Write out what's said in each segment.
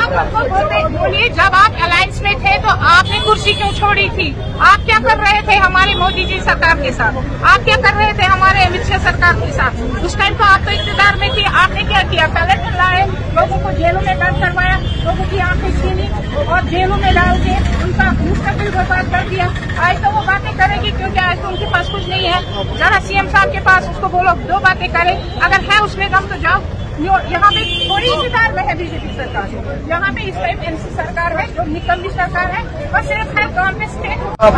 बोलिए, जब आप अलायंस में थे तो आपने कुर्सी क्यों छोड़ी थी? आप क्या कर रहे थे हमारे मोदी जी सरकार के साथ? आप क्या कर रहे थे हमारे अमित शाह सरकार के साथ? उस टाइम तो आप तो इक़्तिदार में थी। आपने क्या किया? कलेक्टर लाए, लोगों को जेलों में बंद करवाया, लोगों की आंखें छीनी और जेलों में डाल के उनका मुस्तकबिल बर्बाद कर दिया। आज तो वो बातें करेगी क्योंकि आज तो उनके पास कुछ नहीं है। जरा सीएम साहब के पास उसको बोलो 2 बातें करे, अगर है उसमें दम तो जाओ। यहाँ पे थोड़ी इक़्तिदार में है बीजेपी सरकार, यहाँ पे इस टाइम एनसी सरकार है जो निकम्मी सरकार है, और सिर्फ है गवर्नमेंट स्टेट। आप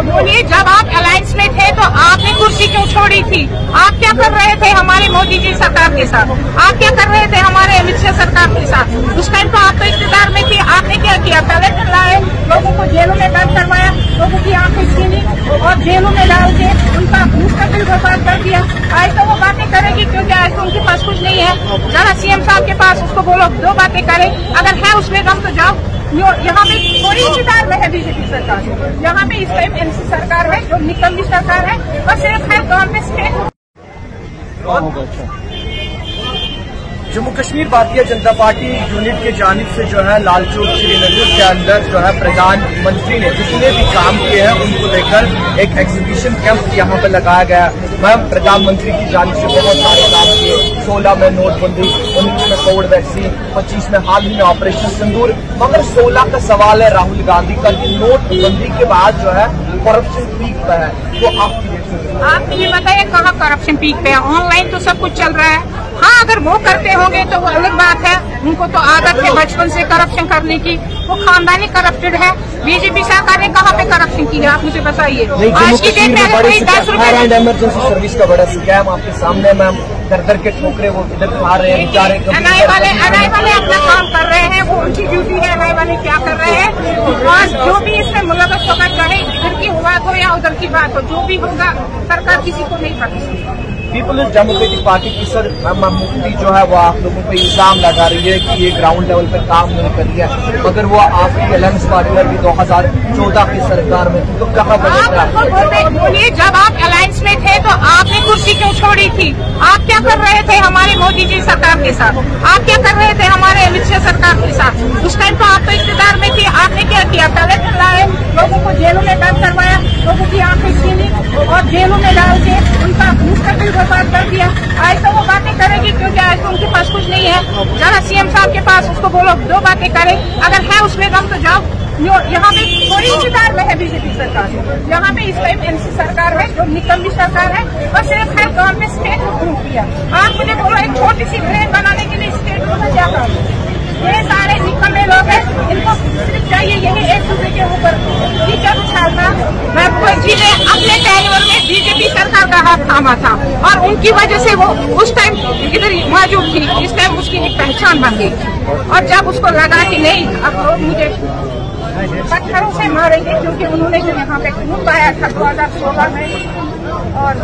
बोलिए, जब आप अलायंस में थे तो आपने कुर्सी क्यों छोड़ी थी? आप क्या कर रहे थे हमारे मोदी जी सरकार के साथ? आप क्या कर रहे थे हमारे अमित शाह सरकार के साथ? उस टाइम तो आप तो इक़्तिदार में थी। आपने क्या किया? कलेक्टर लाए, लोगों को जेलों में बंद करवाया, लोगों की आंखें छीनी और जेलों में डाल के उनका मुस्तकबिल बर्बाद कर दिया। आज तो वो बातें करेगी क्योंकि आज तो उनके पास कुछ नहीं है। जरा सीएम साहब के पास उसको बोलो 2 बातें करे, अगर है उसमें दम तो जाओ। यहाँ पे थोड़ी इक़्तिदार में है बीजेपी सरकार, यहाँ पे इस टाइम एनसी सरकार है जो निकम्मी सरकार है, और सिर्फ है government state. Jammu Kashmir Bharatiya Janata party unit के जानिब से जो है लाल चौक श्रीनगर के अंदर जो है प्रधानमंत्री ने जितने भी काम किए हैं उनको लेकर एक एग्जीबिशन कैंप यहाँ पे लगाया गया। मैम, प्रधानमंत्री की जानिब से बहुत सारे काम किए। 16 में नोटबंदी, 19 में कोविड वैक्सीन, 25 में हाल ही में ऑपरेशन सिंदूर, मगर 16 का सवाल है राहुल गांधी का कि नोटबंदी के बाद जो है करप्शन पीक पे है। तो आप ये बताइए कहाँ करप्शन पीक पे है? ऑनलाइन तो सब कुछ चल रहा है। हाँ, अगर वो करते होंगे तो वो अलग बात है, उनको तो आदत है बचपन से करप्शन करने की, वो खानदानी करप्टेड है। बीजेपी सरकार ने कहाँ पे करप्शन की है? आप मुझे बताइए। आज की डेट में अगर कोई 10 रुपए इमरजेंसी सर्विस का बड़ा स्कैम आपके सामने, मैम, दर के ठोकरे वो इधर खा रहे हैं बेचारे। एनआई वाले अपना काम कर रहे हैं, वो उनकी ड्यूटी है। एनआई वाले क्या कर रहे हैं, और जो भी इसमें मुलव्वस होगा, चाहे इधर की बात हो या उधर की बात हो, जो भी होगा सरकार किसी को नहीं पता। पीपल्स डेमोक्रेटिक पार्टी की सर मुफ्ती जो है वो आप लोगों पे इल्जाम लगा रही है कि ये ग्राउंड लेवल पे काम नहीं कर रही है, मगर वो आपकी अलायंस पार्टनर भी 2014 की सरकार में थी, तो कहाँ बोलिए, जब आप अलायंस में थे तो आपने कुर्सी क्यों छोड़ी थी? आप क्या कर रहे थे हमारे मोदी जी सरकार के साथ? आप क्या कर रहे थे हमारे अमित शाह सरकार के साथ? उस टाइम तो आप तो इक़्तिदार में थी। आपने क्या किया? कलेक्टर लाए, लोगों को जेलों में बंद करवाया, लोगों की आंखें छीनी और जेलों में डाल के उनका मुस्तकबिल बर्बाद कर दिया। आज तो वो बातें करेगी क्योंकि आज तो उनके पास कुछ नहीं है। जरा सीएम साहब के पास उसको बोलो 2 बातें करे, अगर है उसमें दम तो जाओ। यहाँ पे थोड़ी इक़्तिदार में है बीजेपी सरकार, यहाँ पे इस टाइम एनसी सरकार है जो निकम्मी सरकार है, और सिर्फ है गवर्नमेंट स्टेट अप्रूव किया। आप मुझे बोलो, एक छोटी सी ट्रेन बनाने के लिए स्टेट में क्या काम? ये सारे निकम्मे लोग हैं, इनको सिर्फ चाहिए यही एक दूसरे के ऊपर टीचर उछालना। जी ने अपने टेन्योर में बीजेपी सरकार का हाथ थामा था, और उनकी वजह से वो उस टाइम इधर मौजूद थी। इस टाइम उसकी एक पहचान बन गई, और जब उसको लगा कि नहीं, अब लोग मुझे पत्थरों से मारेंगे क्योंकि उन्होंने जो यहाँ पे खून बहाया था 2016 में, और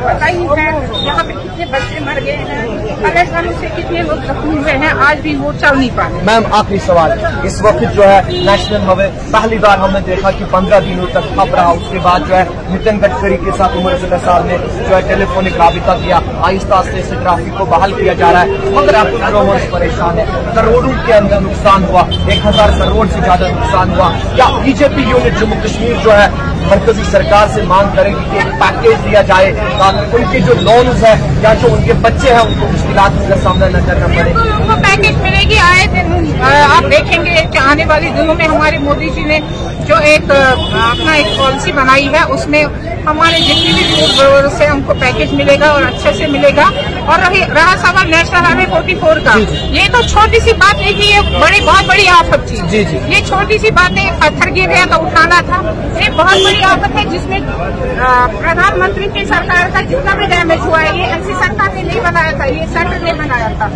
पता ही है यहाँ पे कितने बच्चे मर गए हैं, परेशानी से कितने लोग जख्मी हुए हैं, आज भी वो चल नहीं पा रहे। मैम, आखिरी सवाल, इस वक्त जो है नेशनल हाईवे पहली बार हमने देखा कि 15 दिनों तक ठप रहा, उसके बाद जो है नितिन गडकरी के साथ उमर अब्दुल्ला साहब ने जो है टेलीफोनिक राबिता किया, आहिस्ता आहिस्ता से ट्रैफिक को बहाल किया जा रहा है, मगर आप करोड़ों परेशान है, करोड़ों के अंदर नुकसान हुआ, 1000 करोड़ से ज्यादा नुकसान हुआ। क्या बीजेपी यूनिट जम्मू कश्मीर जो है मरकजी सरकार से मांग करेगी कि एक पैकेज दिया जाए ताकि उनके जो लोन्स है या जो उनके बच्चे हैं उनको मुश्किलात का सामना न करना पड़े? उनको पैकेज मिलेगी। आए दिन आप देखेंगे कि आने वाले दिनों में हमारे मोदी जी ने जो एक अपना एक पॉलिसी बनाई है, उसमें हमारे जितने भी फूड ग्रोवर्स है उनको पैकेज मिलेगा और अच्छे से मिलेगा। और रहा सवाल नेशनल हाईवे 44 का, ये तो छोटी सी बात नहीं थी, ये बहुत बड़ी आफत थी। ये छोटी सी बात है, पत्थर गिर गया तो उठाना था, ये बहुत बड़ी आफत है जिसमें प्रधानमंत्री की सरकार का जितना भी डैमेज हुआ है ये एनसी सरकार ने नहीं बनाया था, ये सेंटर ने बनाया था।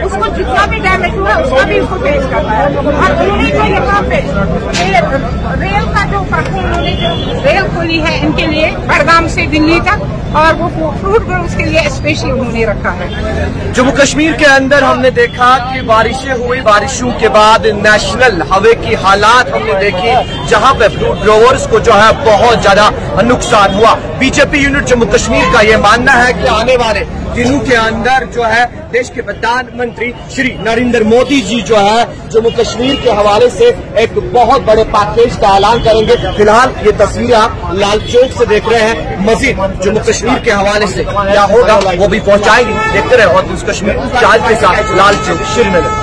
उसको जितना भी डैमेज हुआ उसका भी उसको पेश करना है। और उन्होंने जो यहाँ पे रेल का जो उन्होंने जो रेल खोली है इनके लिए बड़गाम से दिल्ली तक, और वो फ्रूट ग्रोवर्स के लिए स्पेशल उन्होंने रखा है। जम्मू कश्मीर के अंदर हमने देखा कि बारिशें हुई, बारिशों के बाद नेशनल हाईवे की हालात हमने देखी जहां पे फ्रूट ग्रोवर्स को जो है बहुत ज्यादा नुकसान हुआ। बीजेपी यूनिट जम्मू कश्मीर का ये मानना है कि आने वाले दिनों के अंदर जो है देश के प्रधानमंत्री श्री नरेंद्र मोदी जी जो है जम्मू कश्मीर के हवाले से एक बहुत बड़े पैकेज का ऐलान करेंगे। फिलहाल ये तस्वीरें आप लाल चौक से देख रहे हैं। मजीद जम्मू कश्मीर के हवाले से क्या होगा वो भी पहुंचाएंगे, देखते रहे। और कश्मीर चाल के साथ लाल चौक, श्रीनगर।